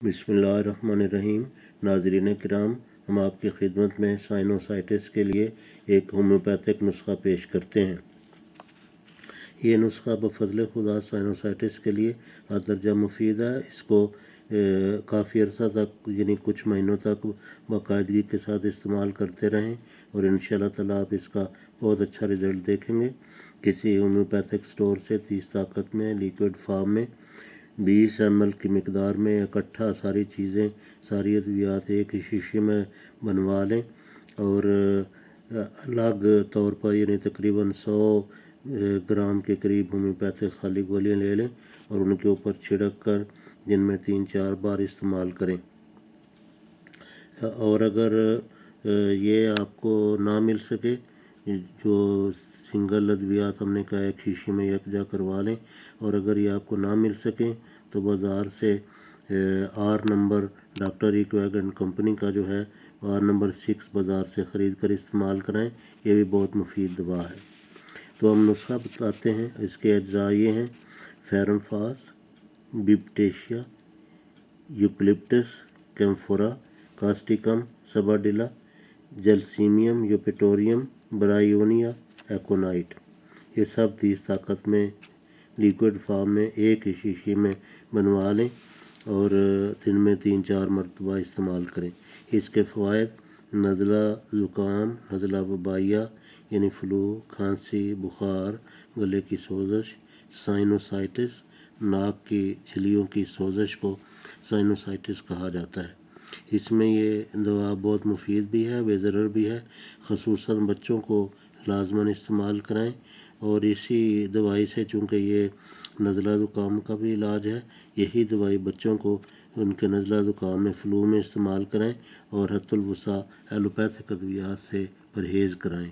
बिस्मिल्लाहिर्रहमानिर्रहीम। नाज़रीन किराम, हम आपकी खिदमत में साइनोसाइटिस के लिए एक होम्योपैथिक नुस्खा पेश करते हैं। ये नुस्खा बफ़ज़ल खुदा साइनोसाइटिस के लिए दर्जा मुफीद है। इसको काफ़ी अर्सा तक यानी कुछ महीनों तक बाकायदगी के साथ इस्तेमाल करते रहें और इंशाअल्लाह ताला आप इसका बहुत अच्छा रिज़ल्ट देखेंगे। किसी होम्योपैथिक स्टोर से 30 ताकत में लिक्विड फॉर्म में 20 ml की मिकदार में इकट्ठा सारी चीज़ें, सारी अद्वियात एक ही शीशे में बनवा लें और अलग तौर पर यानी तकरीबन 100 ग्राम के करीब होम्योपैथिक खाली गोलियाँ ले लें और उनके ऊपर छिड़क कर दिन में 3-4 बार इस्तेमाल करें। और अगर ये आपको ना मिल सके, जो सिंगल अद्वियात हमने कहा एक शीशी में यकजा करवा लें, और अगर ये आपको ना मिल सके तो बाज़ार से आर नंबर डॉक्टर इक्वैग एंड कंपनी का जो है आर नंबर 6 बाज़ार से ख़रीद कर इस्तेमाल कराएं। ये भी बहुत मुफीद दवा है। तो हम नुस्खा बताते हैं। इसके अज्जा ये हैं: ferrum phos, baptisia, eucalyptus, camphora, causticum, sabadilla, gelsemium, eupatorium, bryonia, aconite. ये सब 30 ताकत में लिक्विड फॉर्म में एक ही शीशी में बनवा लें और दिन में 3-4 मरतबा इस्तेमाल करें। इसके फ़वाइद: नज़ला ज़ुकाम, नज़ला वबाइया यानी फ़्लू, खांसी, बुखार, गले की सोजश, साइनोसाइटिस, नाक की झिल्लियों की सोजश को साइनोसाइटिस कहा जाता है। इसमें ये दवा बहुत मुफीद भी है, बेज़रर भी है। ख़ुसूसन बच्चों को लाज़मन इस्तेमाल कराएं और इसी दवाई से, चूँकि ये नज़ला ज़ुकाम का भी इलाज है, यही दवाई बच्चों को उनके नज़ला ज़ुकाम में, फ़्लू में इस्तेमाल कराएं और हत्तुल वसा एलोपैथिक अद्वियात से परहेज़ कराएं।